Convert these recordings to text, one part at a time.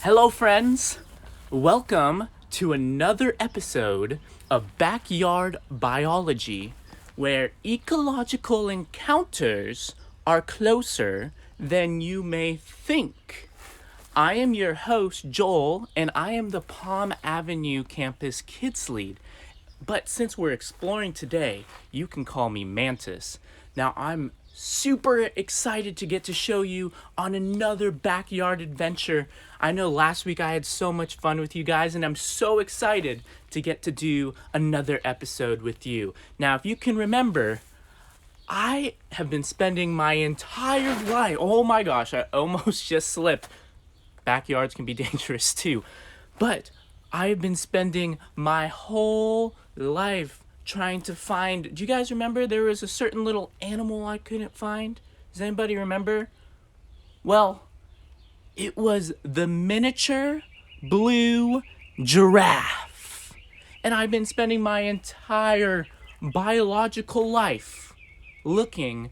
Hello, friends. Welcome to another episode of Backyard Biology, where ecological encounters are closer than you may think. I am your host, Joel, and I am the Palm Avenue Campus Kids Lead. But since we're exploring today, you can call me Mantis. Now, I'm super excited to get to show you on another backyard adventure. I know last week I had so much fun with you guys, and I'm so excited to get to do another episode with you. Now, if you can remember, I have been spending my entire life, oh my gosh, I almost just slipped. Backyards can be dangerous too. But I have been spending my whole life trying to find. Do you guys remember there was a certain little animal I couldn't find? Does anybody remember? Well, it was the miniature blue giraffe. And I've been spending my entire biological life looking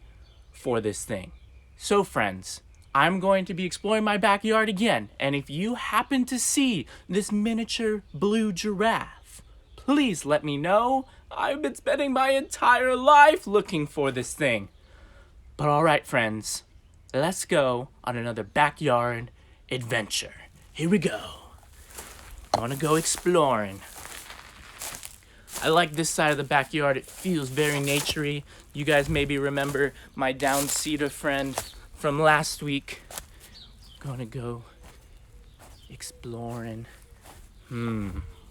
for this thing. So, friends, I'm going to be exploring my backyard again. And if you happen to see this miniature blue giraffe, please let me know. I've been spending my entire life looking for this thing. But all right, friends, let's go on another backyard adventure. Here we go. I want to go exploring. I like this side of the backyard. It feels very naturey. You guys maybe remember my down cedar friend from last week. Gonna go exploring.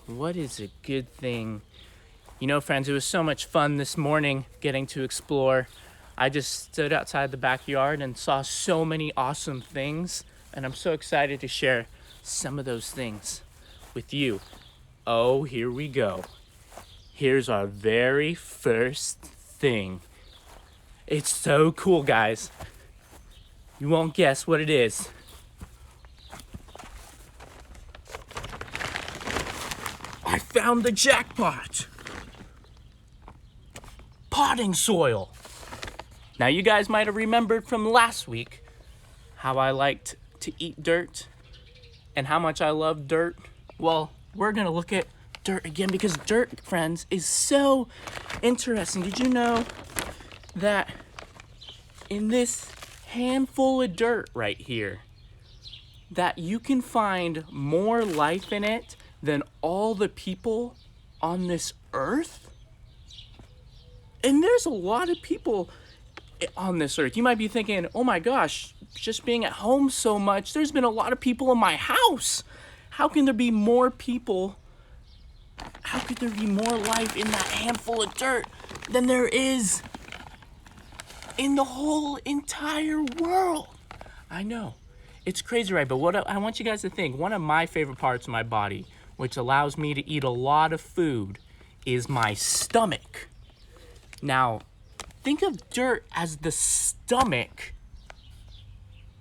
What is a good thing? You know, friends, it was so much fun this morning getting to explore. I just stood outside the backyard and saw so many awesome things, and I'm so excited to share some of those things with you. Oh, here we go. Here's our very first thing. It's so cool, guys. You won't guess what it is. I found the jackpot. Potting soil. Now, you guys might have remembered from last week how I liked to eat dirt and how much I love dirt. Well, we're going to look at dirt again because dirt, friends, is so interesting. Did you know that in this handful of dirt right here, that you can find more life in it than all the people on this earth? And there's a lot of people on this earth. You might be thinking, oh my gosh, just being at home so much, there's been a lot of people in my house. How can there be more people? How could there be more life in that handful of dirt than there is in the whole entire world? I know. It's crazy, right? But what I want you guys to think, one of my favorite parts of my body, which allows me to eat a lot of food, is my stomach. Now, think of dirt as the stomach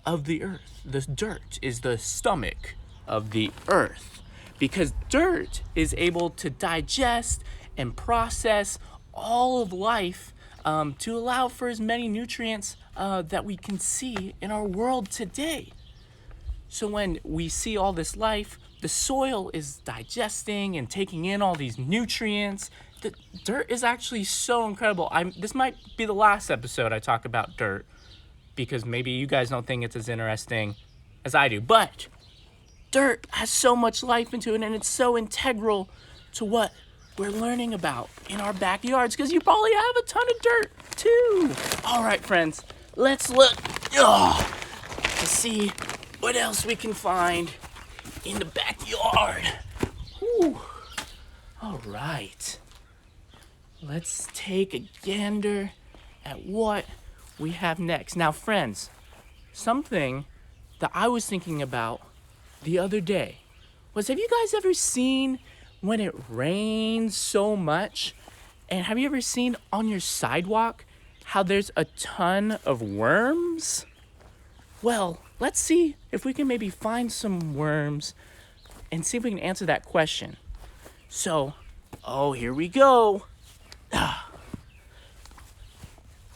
of the earth. The dirt is the stomach of the earth because dirt is able to digest and process all of life to allow for as many nutrients that we can see in our world today. So when we see all this life, the soil is digesting and taking in all these nutrients. The dirt is actually so incredible. This might be the last episode I talk about dirt because maybe you guys don't think it's as interesting as I do. But dirt has so much life into it, and it's so integral to what we're learning about in our backyards because you probably have a ton of dirt too. All right, friends, let's look to see what else we can find in the backyard. Whew. All right. Let's take a gander at what we have next. Now, friends, something that I was thinking about the other day was, have you guys ever seen when it rains so much? And have you ever seen on your sidewalk how there's a ton of worms? Well, let's see if we can maybe find some worms and see if we can answer that question. So, here we go. I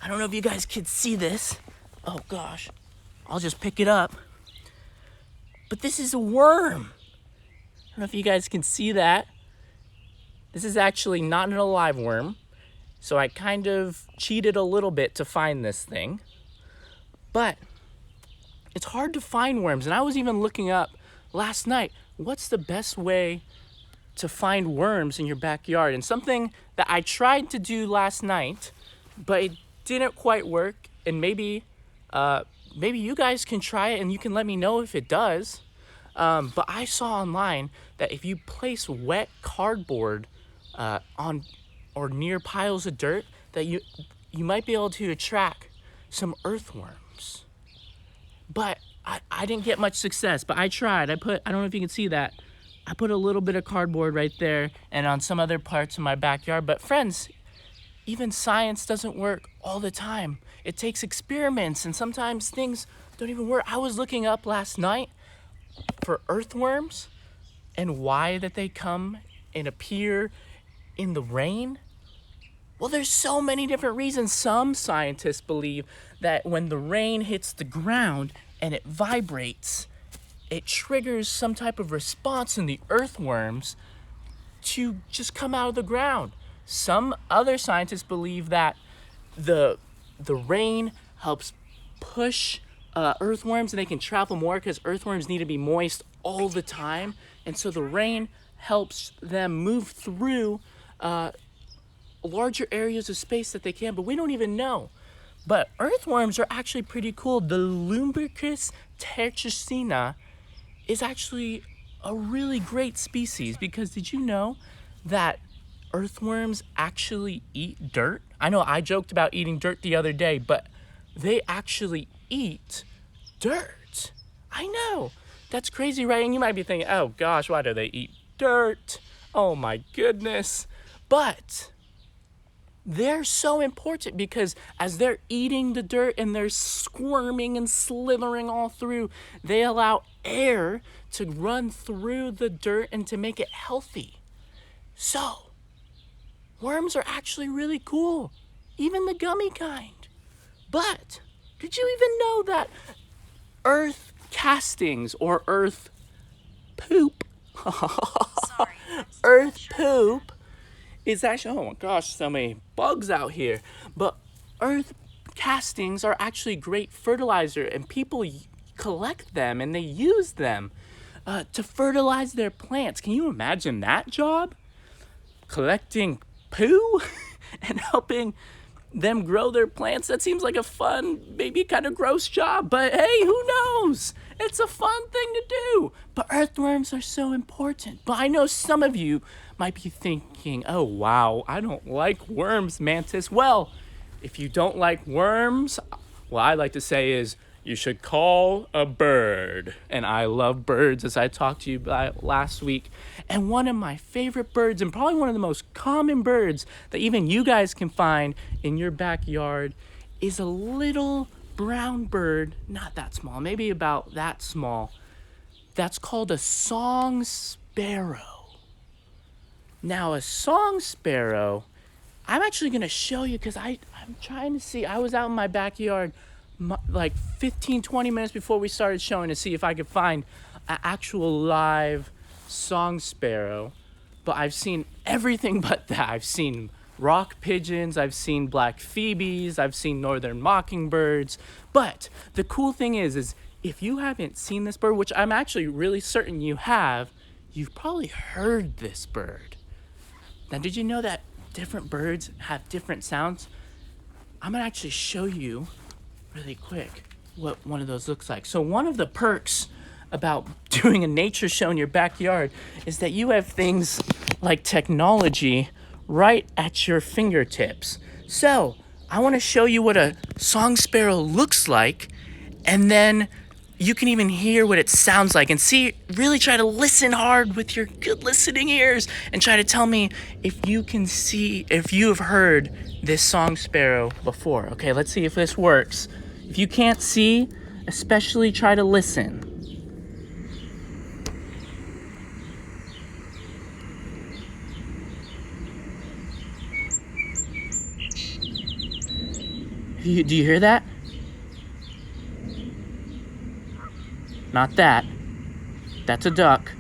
don't know if you guys can see this. Oh gosh, I'll just pick it up. But this is a worm. I don't know if you guys can see that. This is actually not an alive worm. So I kind of cheated a little bit to find this thing. But it's hard to find worms. And I was even looking up last night, what's the best way to find worms in your backyard? And something that I tried to do last night, but it didn't quite work. And maybe you guys can try it and you can let me know if it does. But I saw online that if you place wet cardboard on or near piles of dirt, that you might be able to attract some earthworms. But I didn't get much success, but I tried. I don't know if you can see that. I put a little bit of cardboard right there and on some other parts of my backyard. But friends, even science doesn't work all the time. It takes experiments and sometimes things don't even work. I was looking up last night for earthworms and why that they come and appear in the rain. Well, there's so many different reasons. Some scientists believe that when the rain hits the ground and it vibrates, it triggers some type of response in the earthworms to just come out of the ground. Some other scientists believe that the rain helps push earthworms and they can travel more because earthworms need to be moist all the time. And so the rain helps them move through larger areas of space that they can, but we don't even know. But earthworms are actually pretty cool. The Lumbricus terracina is actually a really great species because did you know that earthworms actually eat dirt? I know I joked about eating dirt the other day, but they actually eat dirt. I know. That's crazy, right? And you might be thinking, oh gosh, why do they eat dirt? Oh my goodness. But they're so important because as they're eating the dirt and they're squirming and slithering all through, they allow air to run through the dirt and to make it healthy. So, worms are actually really cool, even the gummy kind. But did you even know that earth castings or earth poop, earth poop is actually, oh my gosh, so many bugs out here. But earth castings are actually great fertilizer and people collect them and they use them to fertilize their plants. Can you imagine that job? Collecting poo and helping them grow their plants. That seems like a fun, maybe kind of gross job, but hey, who knows? It's a fun thing to do. But earthworms are so important. But I know some of you might be thinking, oh wow, I don't like worms, Mantis. Well, if you don't like worms, what I like to say is you should call a bird. And I love birds, as I talked to you about last week. And one of my favorite birds, and probably one of the most common birds that even you guys can find in your backyard, is a little brown bird, not that small, maybe about that small, that's called a song sparrow. Now, a song sparrow, I'm actually going to show you because I'm trying to see. I was out in my backyard like 15, 20 minutes before we started showing to see if I could find an actual live song sparrow. But I've seen everything but that. I've seen rock pigeons, I've seen black phoebes, I've seen northern mockingbirds. But the cool thing is if you haven't seen this bird, which I'm actually really certain you have, you've probably heard this bird. Now, did you know that different birds have different sounds? I'm gonna actually show you really quick what one of those looks like. So one of the perks about doing a nature show in your backyard is that you have things like technology right at your fingertips. So I want to show you what a song sparrow looks like, and then you can even hear what it sounds like and see, really try to listen hard with your good listening ears and try to tell me if you can see, if you have heard this song sparrow before. Okay, let's see if this works. If you can't see, especially try to listen. Do you hear that? Not that. That's a duck.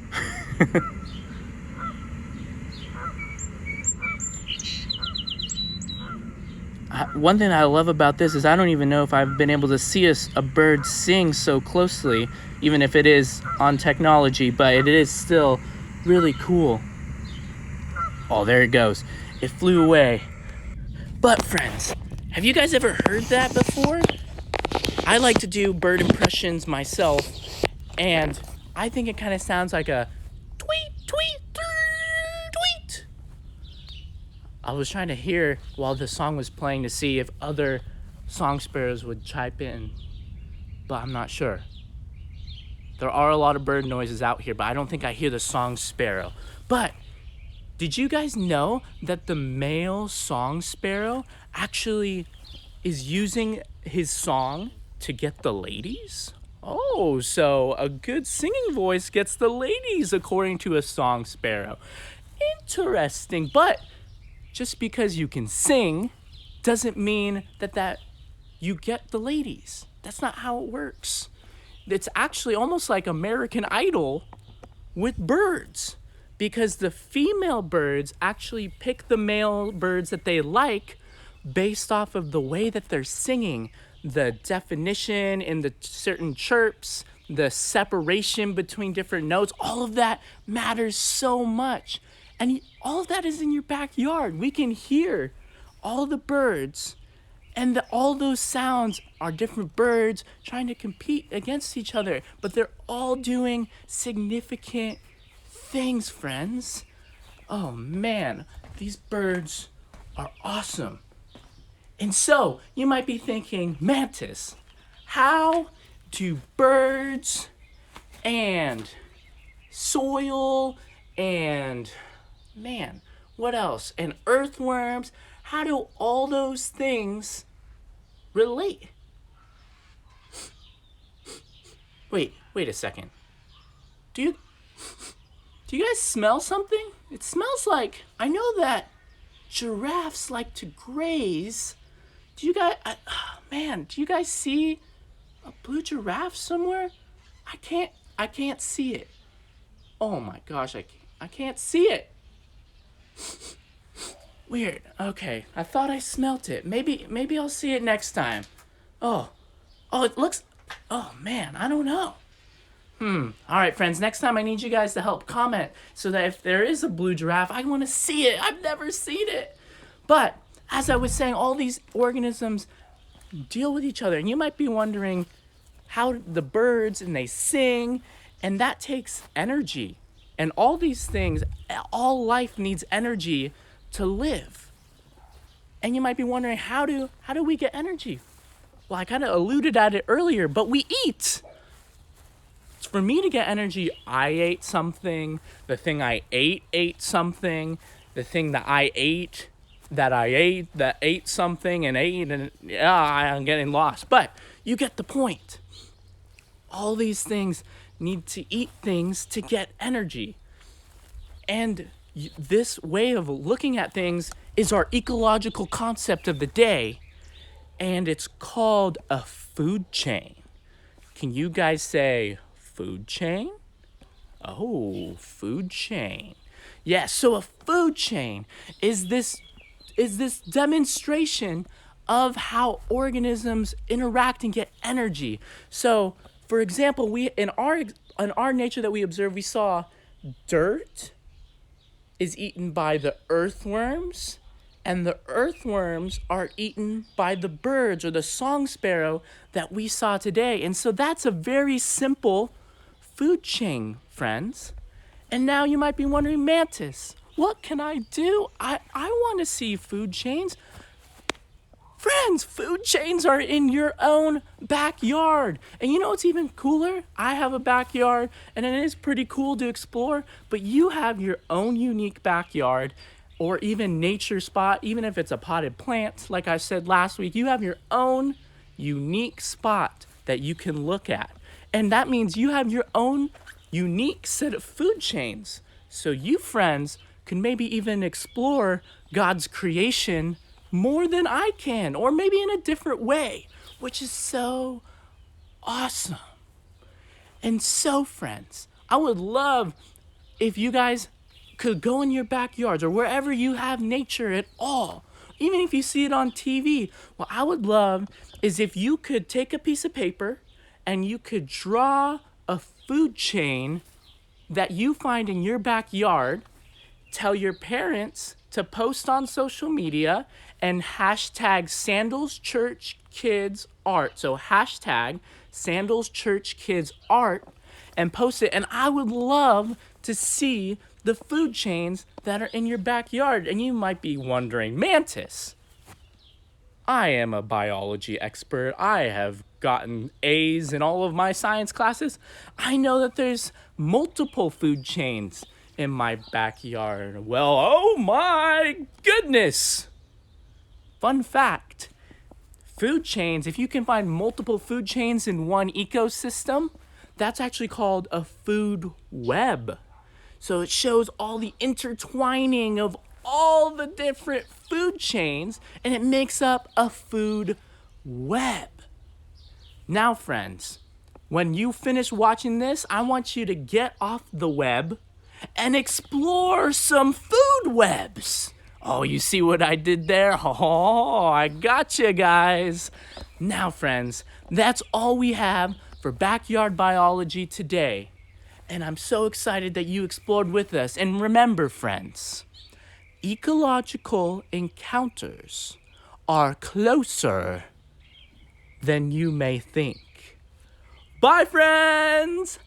One thing I love about this is I don't even know if I've been able to see a bird sing so closely, even if it is on technology, but it is still really cool. Oh, there it goes. It flew away. But friends, have you guys ever heard that before? I like to do bird impressions myself, and I think it kind of sounds like a tweet, tweet, tweet. I was trying to hear while the song was playing to see if other song sparrows would chime in, but I'm not sure. There are a lot of bird noises out here, but I don't think I hear the song sparrow. But did you guys know that the male song sparrow actually is using his song to get the ladies? Oh, so a good singing voice gets the ladies, according to a song sparrow. Interesting, but just because you can sing doesn't mean that you get the ladies. That's not how it works. It's actually almost like American Idol with birds, because the female birds actually pick the male birds that they like based off of the way that they're singing, the definition in the certain chirps, the separation between different notes. All of that matters so much. And all of that is in your backyard. We can hear all the birds, and all those sounds are different birds trying to compete against each other, but they're all doing significant things, friends. Oh man, these birds are awesome. And so you might be thinking, Mantis, how do birds and soil and what else? And earthworms, how do all those things relate? Wait a second. Do you guys smell something? It smells like, I know that giraffes like to graze. Do you guys see a blue giraffe somewhere? I can't see it. Oh my gosh, I can't see it. Weird. Okay, I thought I smelt it. Maybe I'll see it next time. Oh, it looks. Oh man, I don't know. All right, friends. Next time I need you guys to help comment so that if there is a blue giraffe, I want to see it. I've never seen it. But as I was saying, all these organisms deal with each other, and you might be wondering how the birds and they sing, and that takes energy. And all these things, all life needs energy to live. And you might be wondering, how do we get energy? Well, I kind of alluded at it earlier, but we eat. For me to get energy, I ate something. The thing I ate something. The thing that I ate that ate something and ate, and I'm getting lost. But you get the point. All these things need to eat things to get energy. And this way of looking at things is our ecological concept of the day, and it's called a food chain. Can you guys say food chain? Oh, food chain. Yeah, so a food chain is this demonstration of how organisms interact and get energy. So, for example, we in our nature that we observed, we saw dirt is eaten by the earthworms, and the earthworms are eaten by the birds or the song sparrow that we saw today. And so that's a very simple food chain, friends. And now you might be wondering, Mantis, what can I do? I want to see food chains. Friends, food chains are in your own backyard. And you know what's even cooler? I have a backyard, and it is pretty cool to explore, but you have your own unique backyard, or even nature spot, even if it's a potted plant, like I said last week, you have your own unique spot that you can look at. And that means you have your own unique set of food chains. So you, friends, can maybe even explore God's creation more than I can, or maybe in a different way, which is so awesome. And so, friends, I would love if you guys could go in your backyards or wherever you have nature at all, even if you see it on TV. What I would love is if you could take a piece of paper and you could draw a food chain that you find in your backyard, tell your parents to post on social media, and hashtag Sandals Church Kids Art. So hashtag Sandals Church Kids Art and post it. And I would love to see the food chains that are in your backyard. And you might be wondering, Mantis, I am a biology expert. I have gotten A's in all of my science classes. I know that there's multiple food chains in my backyard. Well, oh my goodness! Fun fact, food chains, if you can find multiple food chains in one ecosystem, that's actually called a food web. So it shows all the intertwining of all the different food chains, and it makes up a food web. Now, friends, when you finish watching this, I want you to get off the web and explore some food webs. Oh, you see what I did there? Oh, I got you guys. Now, friends, that's all we have for backyard biology today. And I'm so excited that you explored with us. And remember, friends, ecological encounters are closer than you may think. Bye, friends!